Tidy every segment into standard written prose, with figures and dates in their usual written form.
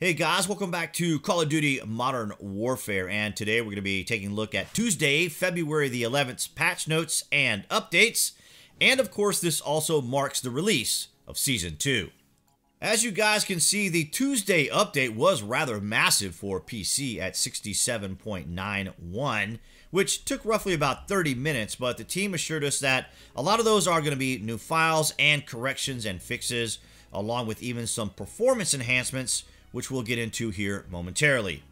Hey guys, welcome back to Call of Duty Modern Warfare, and today we're going to be taking a look at Tuesday, February the 11th patch notes and updates, and of course this also marks the release of Season 2. As you guys can see, the Tuesday update was rather massive for PC at 67.91, which took roughly about 30 minutes, but the team assured us that a lot of those are going to be new files and corrections and fixes, along with even some performance enhancements, which we'll get into here momentarily.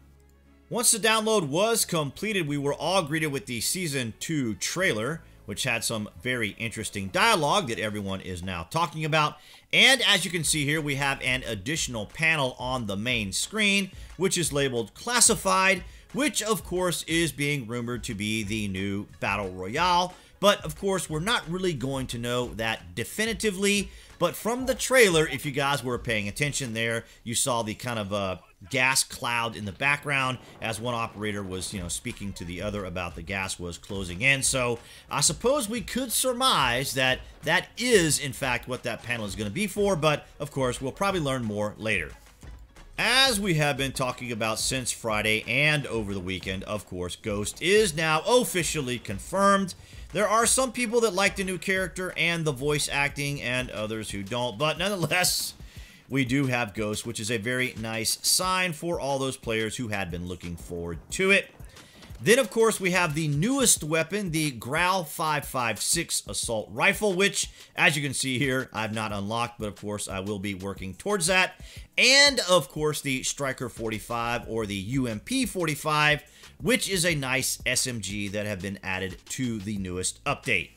Once the download was completed, we were all greeted with the Season 2 trailer, which had some very interesting dialogue that everyone is now talking about. And as you can see here, we have an additional panel on the main screen, which is labeled Classified, which of course is being rumored to be the new Battle Royale. But of course, we're not really going to know that definitively. But from the trailer, if you guys were paying attention there, you saw the kind of gas cloud in the background as one operator was, speaking to the other about the gas was closing in. So I suppose we could surmise that that is, in fact, what that panel is going to be for. But of course, we'll probably learn more later. As we have been talking about since Friday and over the weekend, of course, Ghost is now officially confirmed. There are some people that like the new character and the voice acting and others who don't, but nonetheless, we do have Ghost, which is a very nice sign for all those players who had been looking forward to it. Then, of course, we have the newest weapon, the Growl 5.56 Assault Rifle, which, as you can see here, I've not unlocked, but of course, I will be working towards that. And, of course, the Striker 45 or the UMP 45, which is a nice SMG that have been added to the newest update.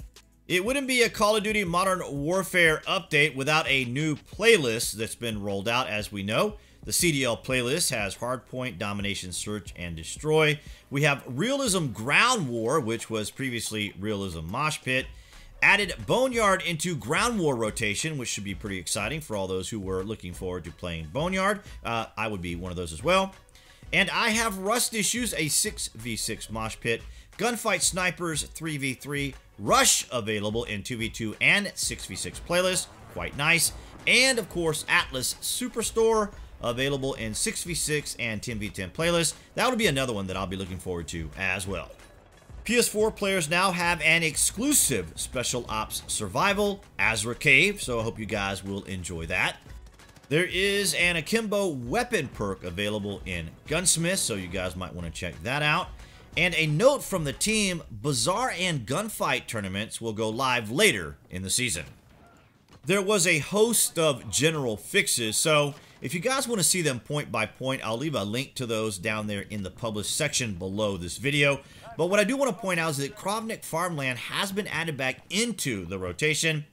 It wouldn't be a Call of Duty Modern Warfare update without a new playlist that's been rolled out, as we know. The CDL playlist has Hardpoint, Domination, Search, and Destroy. We have Realism Ground War, which was previously Realism Mosh Pit. Added Boneyard into Ground War rotation, which should be pretty exciting for all those who were looking forward to playing Boneyard. I would be one of those as well. And I have Rust Issues, a 6v6 Mosh Pit. Gunfight Snipers 3v3. Rush available in 2v2 and 6v6 playlists. Quite nice. And, of course, Atlas Superstore, available in 6v6 and 10v10 playlists. That would be another one that I'll be looking forward to as well. PS4 players now have an exclusive Special Ops Survival, Azra Cave, so I hope you guys will enjoy that. There is an Akimbo weapon perk available in Gunsmith, so you guys might want to check that out. And a note from the team, Bazaar and Gunfight tournaments will go live later in the season. There was a host of general fixes, so if you guys want to see them point by point, I'll leave a link to those down there in the published section below this video. But what I do want to point out is that Krovnik Farmland has been added back into the rotation.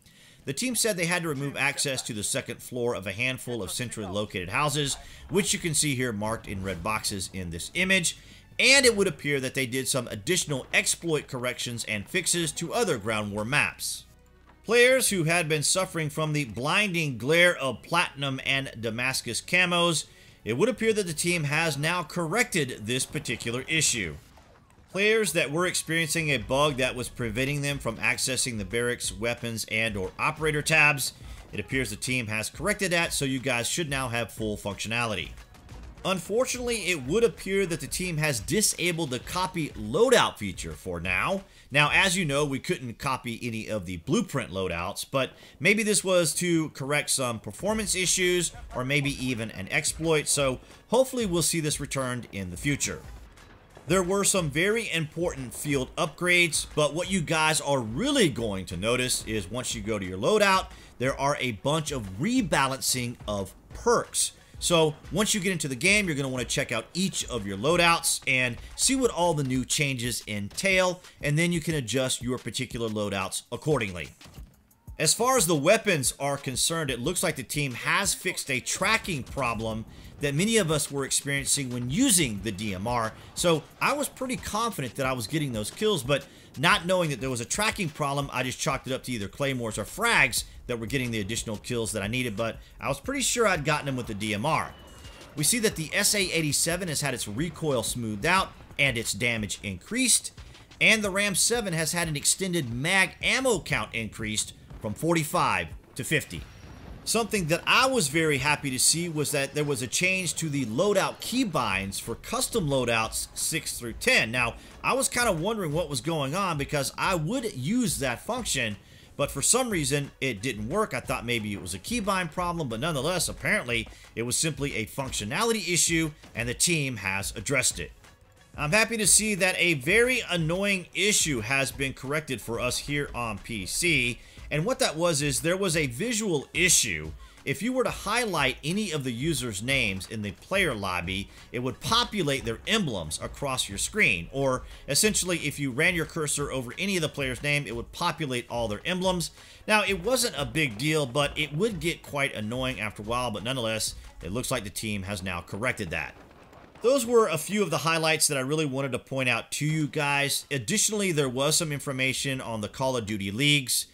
The team said they had to remove access to the second floor of a handful of centrally located houses, which you can see here marked in red boxes in this image. And it would appear that they did some additional exploit corrections and fixes to other ground war maps. Players who had been suffering from the blinding glare of Platinum and Damascus camos, it would appear that the team has now corrected this particular issue. Players that were experiencing a bug that was preventing them from accessing the barracks, weapons, and/or operator tabs, it appears the team has corrected that, so you guys should now have full functionality. Unfortunately, it would appear that the team has disabled the copy loadout feature for now. Now, as you know, we couldn't copy any of the blueprint loadouts, but maybe this was to correct some performance issues or maybe even an exploit, so hopefully we'll see this returned in the future. There were some very important field upgrades, but what you guys are really going to notice is once you go to your loadout, there are a bunch of rebalancing of perks. So once you get into the game, you're going to want to check out each of your loadouts and see what all the new changes entail, and then you can adjust your particular loadouts accordingly. As far as the weapons are concerned, it looks like the team has fixed a tracking problem that many of us were experiencing when using the DMR. So I was pretty confident that I was getting those kills, but not knowing that there was a tracking problem, I just chalked it up to either claymores or frags that were getting the additional kills that I needed, but I was pretty sure I'd gotten them with the DMR. We see that the SA-87 has had its recoil smoothed out and its damage increased, and the Ram 7 has had an extended mag ammo count increased from 45 to 50. Something that I was very happy to see was that there was a change to the loadout keybinds for custom loadouts 6 through 10. Now, I was kind of wondering what was going on because I would use that function, but for some reason it didn't work. I thought maybe it was a keybind problem, but nonetheless, apparently it was simply a functionality issue and the team has addressed it. I'm happy to see that a very annoying issue has been corrected for us here on PC. And what that was is there was a visual issue. If you were to highlight any of the users' names in the player lobby, it would populate their emblems across your screen. Or essentially, if you ran your cursor over any of the players' name, it would populate all their emblems. Now, it wasn't a big deal, but it would get quite annoying after a while. But nonetheless, it looks like the team has now corrected that. Those were a few of the highlights that I really wanted to point out to you guys. Additionally, there was some information on the Call of Duty leagues.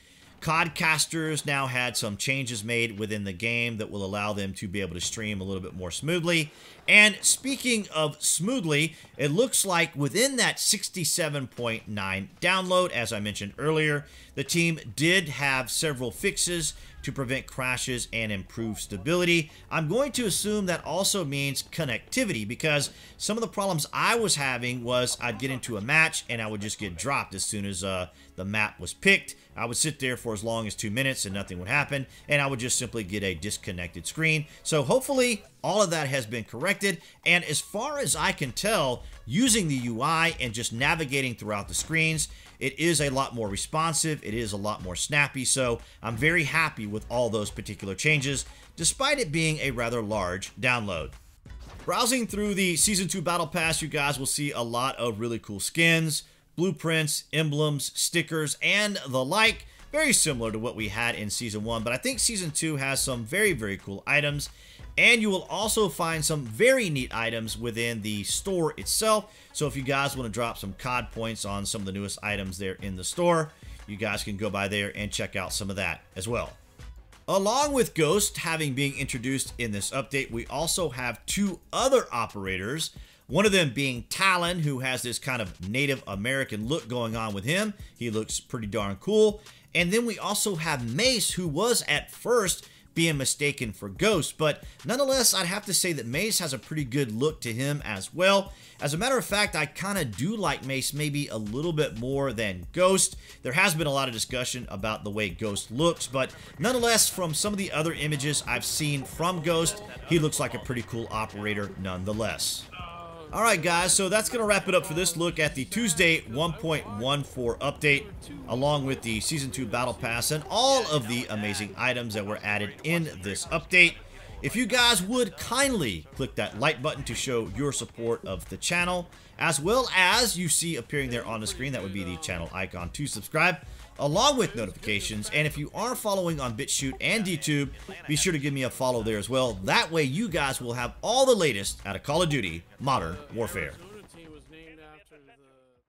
Codcasters now had some changes made within the game that will allow them to be able to stream a little bit more smoothly. And speaking of smoothly, it looks like within that 67.9 download, as I mentioned earlier, the team did have several fixes to prevent crashes and improve stability. I'm going to assume that also means connectivity, because some of the problems I was having was I'd get into a match and I would just get dropped as soon as the map was picked. I would sit there for as long as 2 minutes and nothing would happen, and I would just simply get a disconnected screen. So hopefully all of that has been corrected, and as far as I can tell, using the UI and just navigating throughout the screens, it is a lot more responsive, it is a lot more snappy, so I'm very happy with all those particular changes, despite it being a rather large download. Browsing through the Season 2 Battle Pass, you guys will see a lot of really cool skins, blueprints, emblems, stickers, and the like. Very similar to what we had in Season 1, but I think Season 2 has some very, very cool items. And you will also find some very neat items within the store itself. So if you guys want to drop some COD points on some of the newest items there in the store, you guys can go by there and check out some of that as well. Along with Ghost having been introduced in this update, we also have two other operators. One of them being Talon, who has this kind of Native American look going on with him. He looks pretty darn cool. And then we also have Mace, who was at first being mistaken for Ghost, but nonetheless, I'd have to say that Mace has a pretty good look to him as well. As a matter of fact, I kind of do like Mace maybe a little bit more than Ghost. There has been a lot of discussion about the way Ghost looks, but nonetheless, from some of the other images I've seen from Ghost, he looks like a pretty cool operator nonetheless. Alright guys, so that's going to wrap it up for this look at the Tuesday 1.14 update, along with the Season 2 Battle Pass and all of the amazing items that were added in this update. If you guys would kindly click that like button to show your support of the channel, as well as you see appearing there on the screen, that would be the channel icon to subscribe, along with notifications. And if you are following on BitChute and DTube, be sure to give me a follow there as well. That way you guys will have all the latest out of Call of Duty Modern Warfare.